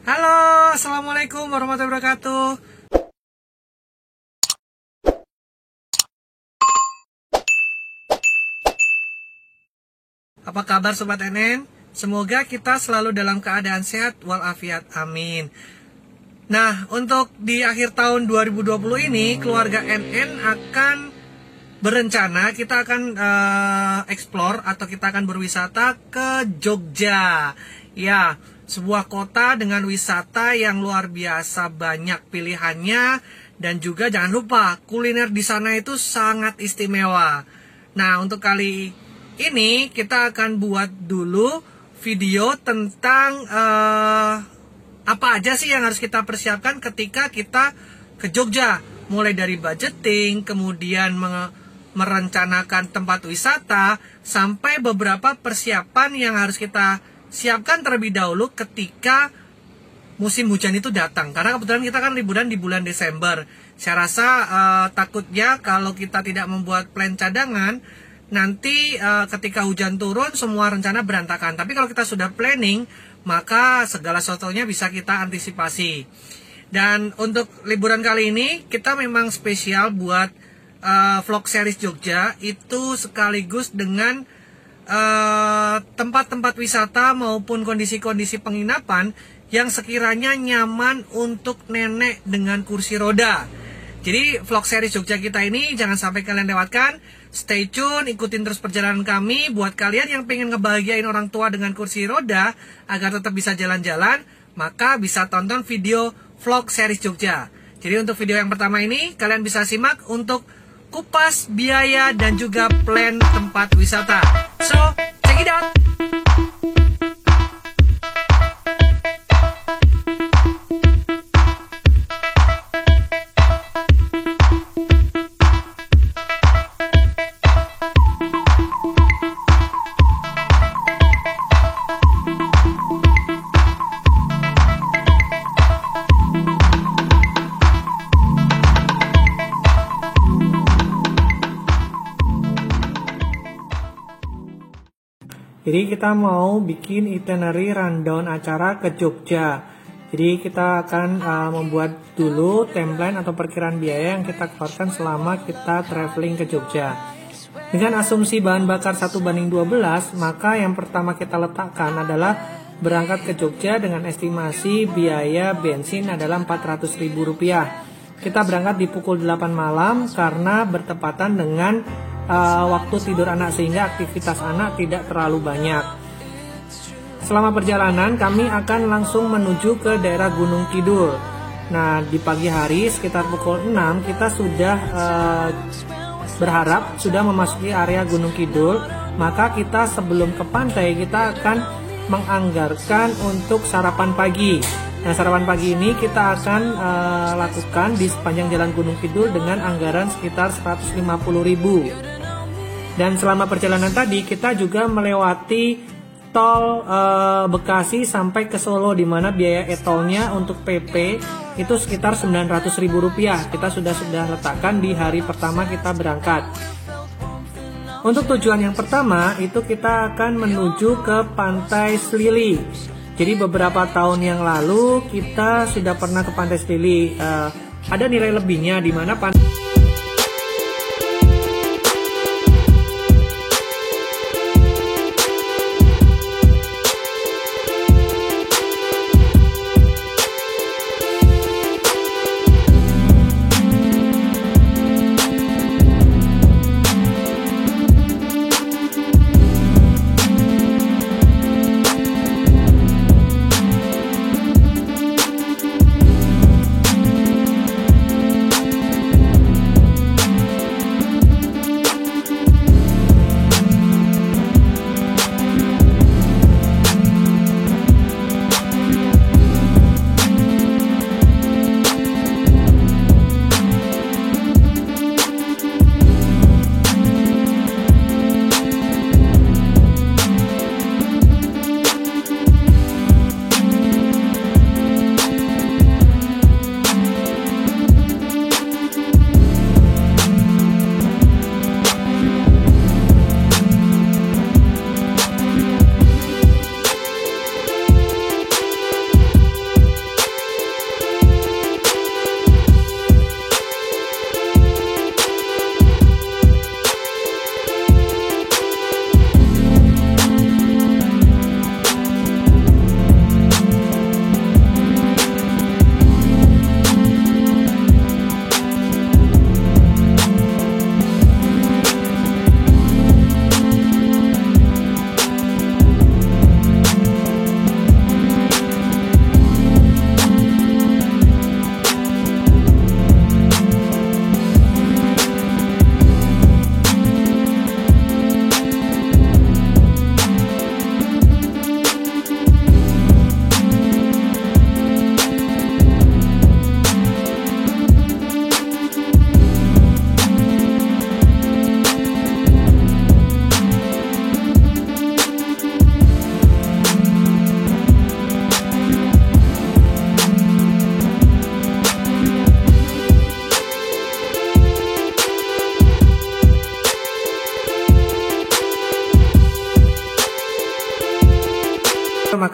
Halo, Assalamualaikum warahmatullahi wabarakatuh. Apa kabar Sobat NN? Semoga kita selalu dalam keadaan sehat walafiat, amin. Nah, untuk di akhir tahun 2020 ini, keluarga NN akan berencana, kita akan explore atau kita akan berwisata ke Jogja. Ya, sebuah kota dengan wisata yang luar biasa banyak pilihannya, dan juga jangan lupa kuliner di sana itu sangat istimewa. Nah, untuk kali ini kita akan buat dulu video tentang apa aja sih yang harus kita persiapkan ketika kita ke Jogja, mulai dari budgeting, kemudian merencanakan tempat wisata, sampai beberapa persiapan yang harus kita siapkan terlebih dahulu ketika musim hujan itu datang. Karena kebetulan kita kan liburan di bulan Desember. Saya rasa takutnya kalau kita tidak membuat plan cadangan, nanti ketika hujan turun semua rencana berantakan. Tapi kalau kita sudah planning, maka segala sesuatunya bisa kita antisipasi. Dan untuk liburan kali ini kita memang spesial buat vlog series Jogja, itu sekaligus dengan tempat-tempat wisata maupun kondisi-kondisi penginapan yang sekiranya nyaman untuk nenek dengan kursi roda. Jadi vlog series Jogja kita ini jangan sampai kalian lewatkan. Stay tune, ikutin terus perjalanan kami. Buat kalian yang pengen ngebahagiain orang tua dengan kursi roda agar tetap bisa jalan-jalan, maka bisa tonton video vlog series Jogja. Jadi untuk video yang pertama ini kalian bisa simak untuk kupas biaya dan juga plan tempat wisata. So, check it out! Jadi kita mau bikin itinerary rundown acara ke Jogja. Jadi kita akan membuat dulu timeline atau perkiraan biaya yang kita keluarkan selama kita traveling ke Jogja. Dengan asumsi bahan bakar 1:12, maka yang pertama kita letakkan adalah berangkat ke Jogja dengan estimasi biaya bensin adalah Rp400.000. Kita berangkat di pukul 8 malam karena bertepatan dengan waktu tidur anak, sehingga aktivitas anak tidak terlalu banyak. Selama perjalanan kami akan langsung menuju ke daerah Gunung Kidul. Nah, di pagi hari sekitar pukul 6 kita sudah berharap sudah memasuki area Gunung Kidul. Maka kita sebelum ke pantai kita akan menganggarkan untuk sarapan pagi. Nah, sarapan pagi ini kita akan lakukan di sepanjang jalan Gunung Kidul dengan anggaran sekitar 150.000. Dan selama perjalanan tadi kita juga melewati tol Bekasi sampai ke Solo, di mana biaya e-tolnya untuk PP itu sekitar Rp900.000. Kita sudah letakkan di hari pertama kita berangkat. Untuk tujuan yang pertama itu kita akan menuju ke Pantai Slili. Jadi beberapa tahun yang lalu kita sudah pernah ke Pantai Slili. Ada nilai lebihnya di mana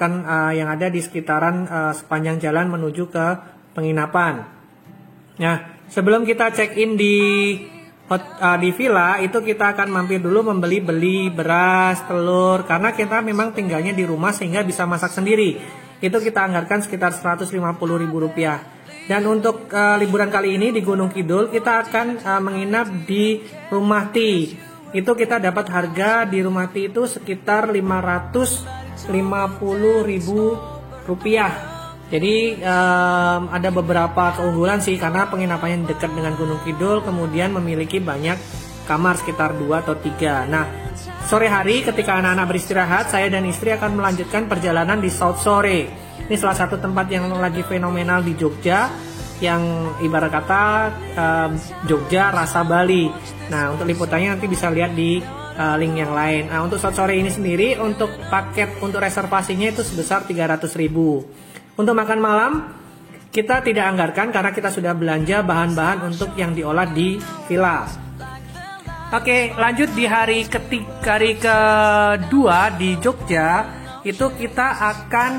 akan yang ada di sekitaran sepanjang jalan menuju ke penginapan. Nah, sebelum kita check-in di villa itu kita akan mampir dulu membeli beras, telur, karena kita memang tinggalnya di rumah sehingga bisa masak sendiri. Itu kita anggarkan sekitar Rp150.000. Dan untuk liburan kali ini di Gunung Kidul kita akan menginap di Rumah Ti. Itu kita dapat harga di Rumah Ti itu sekitar Rp550.000. Jadi ada beberapa keunggulan sih, karena penginapannya dekat dengan Gunung Kidul, kemudian memiliki banyak kamar sekitar 2 atau 3. Nah, sore hari ketika anak-anak beristirahat, saya dan istri akan melanjutkan perjalanan di South Shore. Ini salah satu tempat yang lagi fenomenal di Jogja, yang ibarat kata Jogja rasa Bali. Nah, untuk liputannya nanti bisa lihat di link yang lain. Nah, untuk South Shore ini sendiri, untuk paket untuk reservasinya itu sebesar Rp300.000. Untuk makan malam kita tidak anggarkan karena kita sudah belanja bahan-bahan untuk yang diolah di villa. Oke, lanjut di hari kedua di Jogja, itu kita akan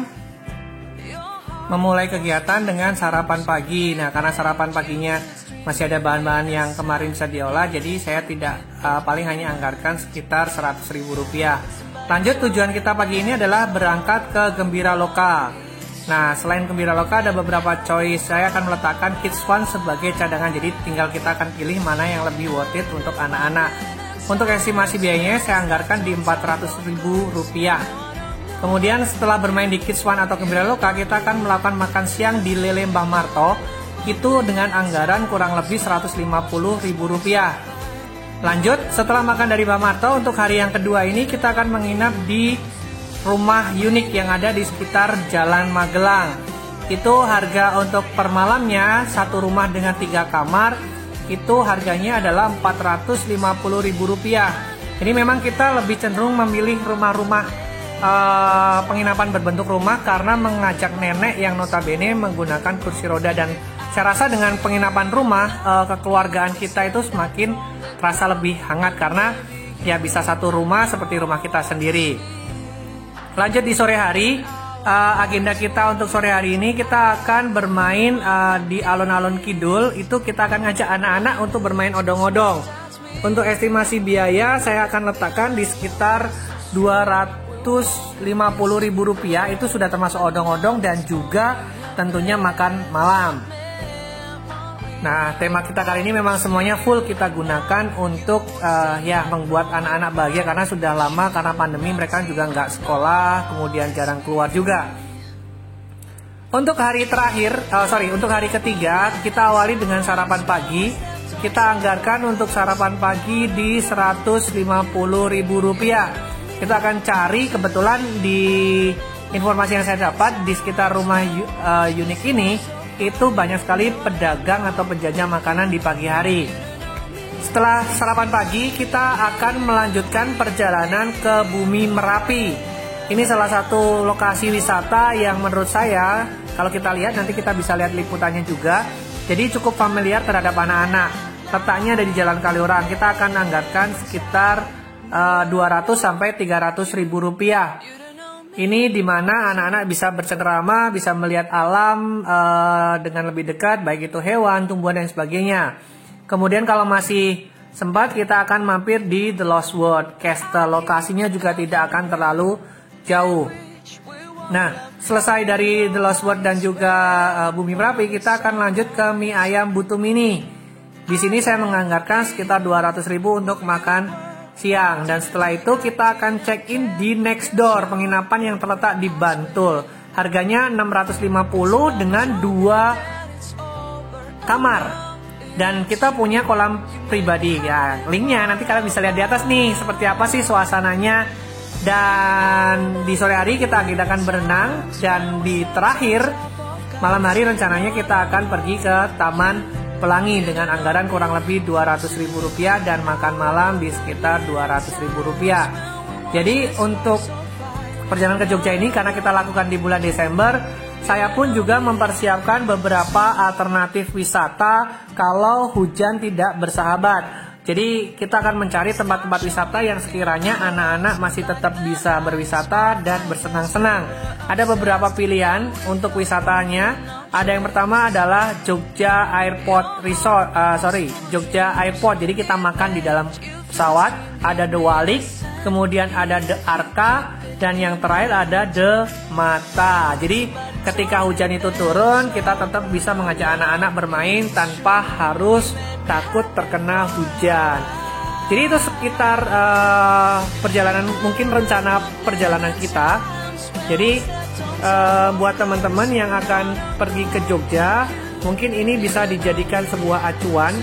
memulai kegiatan dengan sarapan pagi. Nah, karena sarapan paginya masih ada bahan-bahan yang kemarin bisa diolah, jadi saya tidak paling hanya anggarkan sekitar Rp100.000. Lanjut, tujuan kita pagi ini adalah berangkat ke Gembira Loka. Nah, selain Gembira Loka ada beberapa choice. Saya akan meletakkan Kids Fun sebagai cadangan. Jadi tinggal kita akan pilih mana yang lebih worth it untuk anak-anak. Untuk estimasi biayanya saya anggarkan di Rp400.000. Kemudian setelah bermain di Kids Fun atau Gembira Loka, kita akan melakukan makan siang di Lele Mbah Marto. Itu dengan anggaran kurang lebih Rp150.000. Lanjut, setelah makan dari Mbah Marto, untuk hari yang kedua ini kita akan menginap di rumah unik yang ada di sekitar Jalan Magelang. Itu harga untuk per malamnya, satu rumah dengan 3 kamar, itu harganya adalah Rp450.000. Jadi memang kita lebih cenderung memilih rumah-rumah penginapan berbentuk rumah karena mengajak nenek yang notabene menggunakan kursi roda. Dan saya rasa dengan penginapan rumah, kekeluargaan kita itu semakin terasa lebih hangat karena ya bisa satu rumah seperti rumah kita sendiri. Lanjut di sore hari, agenda kita untuk sore hari ini kita akan bermain di alun-alun Kidul. Itu kita akan ngajak anak-anak untuk bermain odong-odong. Untuk estimasi biaya saya akan letakkan di sekitar Rp250.000. Itu sudah termasuk odong-odong dan juga tentunya makan malam. Nah, tema kita kali ini memang semuanya full kita gunakan untuk membuat anak-anak bahagia, karena sudah lama karena pandemi mereka juga nggak sekolah, kemudian jarang keluar juga. Untuk hari untuk hari ketiga kita awali dengan sarapan pagi. Kita anggarkan untuk sarapan pagi di Rp150.000. Kita akan cari, kebetulan di informasi yang saya dapat di sekitar rumah unik ini itu banyak sekali pedagang atau penjajah makanan di pagi hari. Setelah sarapan pagi, kita akan melanjutkan perjalanan ke Bumi Merapi. Ini salah satu lokasi wisata yang menurut saya, kalau kita lihat nanti kita bisa lihat liputannya juga, jadi cukup familiar terhadap anak-anak. Letaknya ada di Jalan Kaliurang. Kita akan anggarkan sekitar Rp200.000-Rp300.000. Ini dimana anak-anak bisa bercengkrama, bisa melihat alam dengan lebih dekat, baik itu hewan, tumbuhan, dan sebagainya. Kemudian kalau masih sempat, kita akan mampir di The Lost World Castle. Lokasinya juga tidak akan terlalu jauh. Nah, selesai dari The Lost World dan juga Bumi Merapi, kita akan lanjut ke mie ayam Butu Mini. Di sini saya menganggarkan sekitar Rp200.000 untuk makan siang, dan setelah itu kita akan check in di Next Door, penginapan yang terletak di Bantul. Harganya Rp650 dengan 2 kamar, dan kita punya kolam pribadi. Ya, linknya nanti kalian bisa lihat di atas nih, seperti apa sih suasananya. Dan di sore hari kita akan berenang, dan di terakhir malam hari rencananya kita akan pergi ke Taman Pelangi dengan anggaran kurang lebih Rp200.000 dan makan malam di sekitar Rp200.000. Jadi untuk perjalanan ke Jogja ini, karena kita lakukan di bulan Desember, saya pun juga mempersiapkan beberapa alternatif wisata kalau hujan tidak bersahabat. Jadi kita akan mencari tempat-tempat wisata yang sekiranya anak-anak masih tetap bisa berwisata dan bersenang-senang. Ada beberapa pilihan untuk wisatanya. Ada yang pertama adalah Jogja Airport Resort, Jogja Airport. Jadi kita makan di dalam pesawat. Ada The Walik, kemudian ada The Arca, dan yang terakhir ada The Mata. Jadi ketika hujan itu turun, kita tetap bisa mengajak anak-anak bermain tanpa harus takut terkena hujan. Jadi itu sekitar perjalanan, mungkin rencana perjalanan kita. Jadi buat teman-teman yang akan pergi ke Jogja, mungkin ini bisa dijadikan sebuah acuan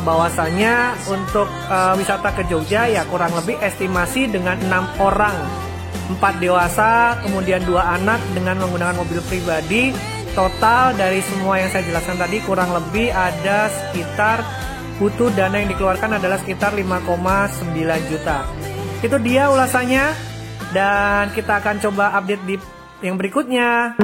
bahwasanya untuk wisata ke Jogja ya kurang lebih estimasi dengan 6 orang, 4 dewasa, kemudian 2 anak dengan menggunakan mobil pribadi. Total dari semua yang saya jelaskan tadi kurang lebih ada sekitar butuh dana yang dikeluarkan adalah sekitar 5,9 juta. Itu dia ulasannya, dan kita akan coba update di yang berikutnya.